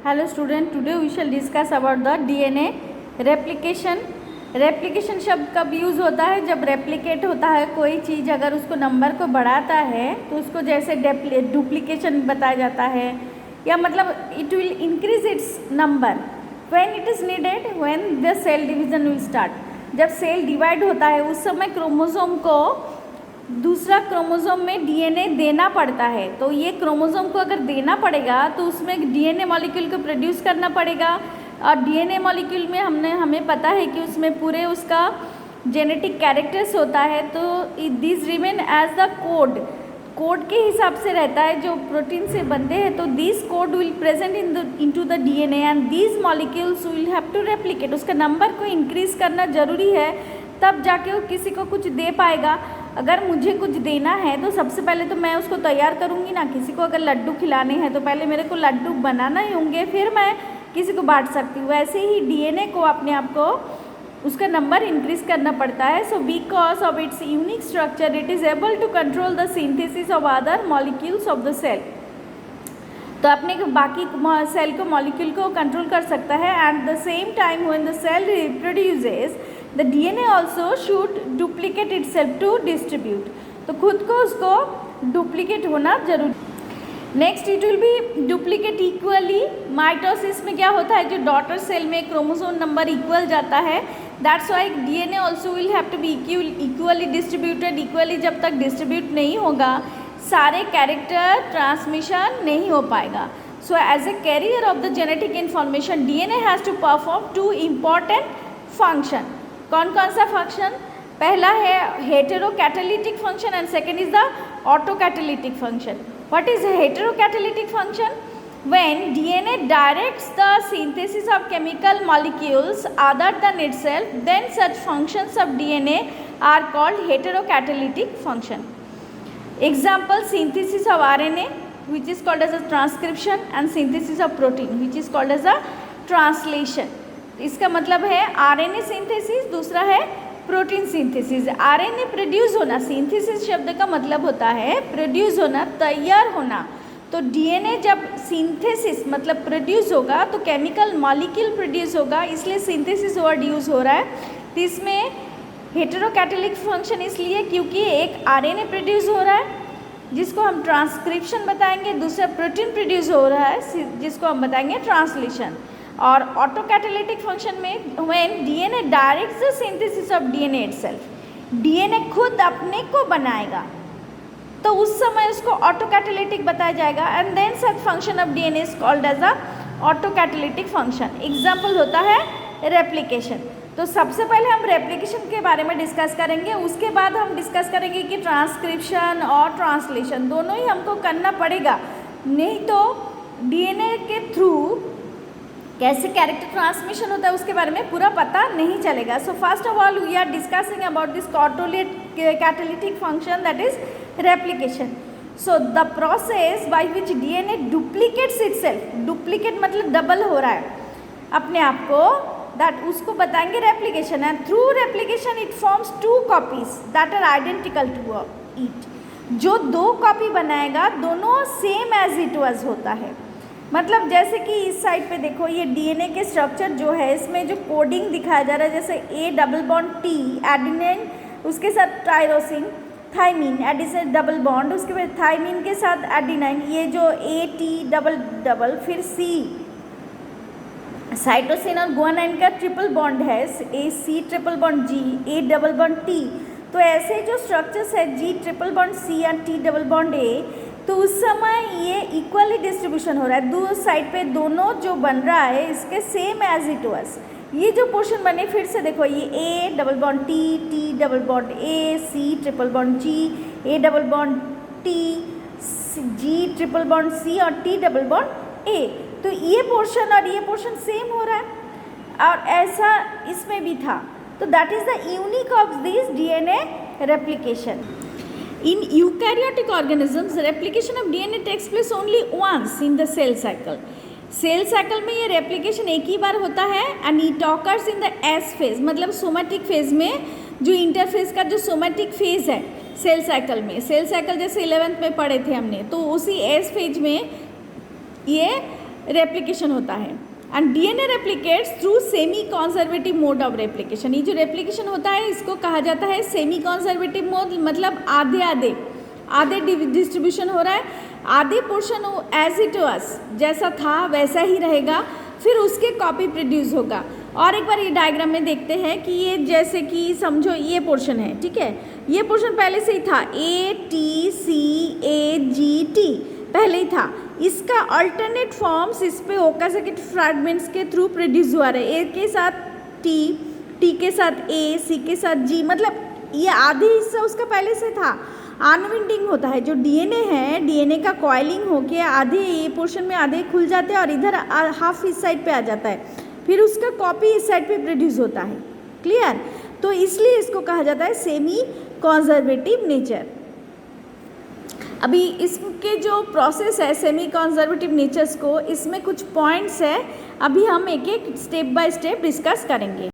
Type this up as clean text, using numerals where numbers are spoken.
Hello student, today we shall discuss about the DNA replication. Replication शब्द कब use होता है? जब रेप्लिकेट होता है कोई चीज़, अगर उसको नंबर को बढ़ाता है तो उसको जैसे डुप्लीकेशन बताया जाता है, या मतलब it will increase its number when it is needed, when the cell division will start. जब सेल डिवाइड होता है उस समय क्रोमोसोम को दूसरा क्रोमोसोम में डीएनए देना पड़ता है। तो ये क्रोमोसोम को अगर देना पड़ेगा तो उसमें डीएनए मॉलिक्यूल को प्रोड्यूस करना पड़ेगा, और डीएनए मॉलिक्यूल में हमें पता है कि उसमें पूरे उसका जेनेटिक कैरेक्टर्स होता है। तो this remain as the code के हिसाब से रहता है जो प्रोटीन से बनते हैं। तो this code will present into the DNA and these molecules will have to replicate. उसका नंबर को इंक्रीज करना ज़रूरी है, तब जाके वो किसी को कुछ दे पाएगा। अगर मुझे कुछ देना है तो सबसे पहले तो मैं उसको तैयार करूँगी ना। किसी को अगर लड्डू खिलाने हैं तो पहले मेरे को लड्डू बनाना ही होंगे, फिर मैं किसी को बांट सकती हूँ। ऐसे ही डीएनए को अपने आप को उसका नंबर इंक्रीज करना पड़ता है। So because of its unique structure it is able to control the synthesis of other molecules of the cell. तो अपने बाकी सेल को मॉलिक्यूल को कंट्रोल कर सकता है। At the same time when the cell reproduces the DNA also should duplicate itself to distribute. तो खुद को उसको डुप्लीकेट होना जरूरी। Next it will be duplicate equally. Mitosis में क्या होता है, जो डॉटर सेल में क्रोमोसोम नंबर इक्वल जाता है, that's why DNA also will have to be equally distributed. Equally जब तक डिस्ट्रीब्यूट नहीं होगा सारे कैरेक्टर ट्रांसमिशन नहीं हो पाएगा। So as a carrier of the genetic information DNA has to perform two important function. कौन कौन सा फंक्शन? पहला है heterocatalytic function and second is the autocatalytic function. What is a heterocatalytic function? When DNA directs the synthesis of chemical molecules other than itself, then such functions of DNA are called heterocatalytic function. Example, synthesis of RNA, which is called as a transcription, and synthesis of protein, which is called as a translation. इसका मतलब है RNA synthesis, दूसरा है protein synthesis. RNA produce होना, synthesis शब्द का मतलब होता है प्रोड्यूस होना, तैयार होना। तो डीएनए जब सिंथेसिस मतलब प्रोड्यूस होगा तो केमिकल मॉलिक्यूल प्रोड्यूस होगा, इसलिए सिंथेसिस वर्ड यूज़ हो रहा है। तो इसमें हेटेरोकैटालिक फंक्शन इसलिए क्योंकि एक आरएनए प्रोड्यूस हो रहा है जिसको हम ट्रांसक्रिप्शन बताएंगे, दूसरा प्रोटीन प्रोड्यूस हो रहा है जिसको हम बताएंगे ट्रांसलेशन। और ऑटोकैटालिटिक फंक्शन में when DNA directs the synthesis of DNA itself, DNA खुद अपने को बनाएगा तो उस समय उसको ऑटोकैटालिटिक बताया जाएगा। And then such function of DNA is called as a autocatalytic function. Example होता है रेप्लिकेशन। तो सबसे पहले हम रेप्लिकेशन के बारे में डिस्कस करेंगे, उसके बाद हम डिस्कस करेंगे कि ट्रांसक्रिप्शन और ट्रांसलेशन दोनों ही हमको करना पड़ेगा, नहीं तो डीएनए के थ्रू कैसे कैरेक्टर ट्रांसमिशन होता है उसके बारे में पूरा पता नहीं चलेगा। So first of all we are discussing about this catalytic function, that is replication. So the process by which DNA duplicates itself, duplicate मतलब डबल हो रहा है अपने आप को, that उसको बताएंगे replication. And through replication it forms two copies that are identical to it. जो दो कॉपी बनाएगा दोनों सेम एज इट वाज होता है। मतलब जैसे कि इस साइड पे देखो, ये डीएनए के स्ट्रक्चर जो है इसमें जो कोडिंग दिखाया जा रहा है, जैसे ए डबल बॉन्ड टी एडिनिन, उसके साथ tyrosine, thymine Edison double bond, उसके बाद थाइमिन के साथ एडिनाइन, ये जो ए टी डबल डबल, फिर सी साइटोसिन और गुआनाइन का ट्रिपल बॉन्ड है, A C triple bond G, A double bond T. तो ऐसे जो स्ट्रक्चर्स है जी ट्रिपल बॉन्ड सी और टी डबल बॉन्ड ए, तो उस समय ये इक्वली डिस्ट्रीब्यूशन हो रहा है। दो साइड पे दोनों जो बन रहा है इसके सेम एज इट वाज। ये जो पोर्शन बने फिर से देखो, ये A double bond T, T double bond A, C triple bond G, A double bond T, G triple bond C और टी डबल बॉन्ड ए। तो ये पोर्शन और ये पोर्शन सेम हो रहा है, और ऐसा इसमें भी था। तो that is the unique of this DNA replication. In eukaryotic organisms, replication of DNA takes place only once in the cell cycle. Cell cycle में ये रेप्लिकेशन एक ही बार होता है। And it occurs in the S phase, मतलब somatic phase में, जो इंटरफेज का जो सोमेटिक फेज है सेल साइकिल में। सेल साइकिल जैसे 11th में पढ़े थे हमने, तो उसी एस फेज में ये रेप्लिकेशन होता है। And DNA replicates through semi conservative mode of replication. ये जो रेप्लिकेशन होता है इसको कहा जाता है सेमी कॉन्जर्वेटिव मोड, मतलब आधे डिस्ट्रीब्यूशन हो रहा है, आधे पोर्शन एज इट वाज, जैसा था वैसा ही रहेगा, फिर उसके कॉपी प्रोड्यूस होगा। और एक बार ये डायग्राम में देखते हैं कि ये जैसे कि समझो ये पोर्शन है, ठीक है, ये पोर्शन पहले से ही था, ATCAGT पहले ही था, इसका अल्टरनेट फॉर्म्स इस पे ओकाज़की फ्रैगमेंट्स के थ्रू प्रोड्यूस हुआ है, ए के साथ टी के साथ ए, सी के साथ जी, मतलब ये आधे हिस्सा उसका पहले से था। अनविंडिंग होता है, जो डीएनए है, डीएनए का कॉइलिंग होके आधे ये पोर्शन में आधे खुल जाते हैं और इधर हाफ इस साइड पे आ जाता है, फिर उसका कॉपी इस साइड पे प्रोड्यूस होता है। क्लियर? तो इसलिए इसको कहा जाता है सेमी कॉन्जर्वेटिव नेचर। अभी इसके जो प्रोसेस है सेमी कॉन्जर्वेटिव नेचर्स को, इसमें कुछ पॉइंट्स है, अभी हम एक एक स्टेप बाय स्टेप डिस्कस करेंगे।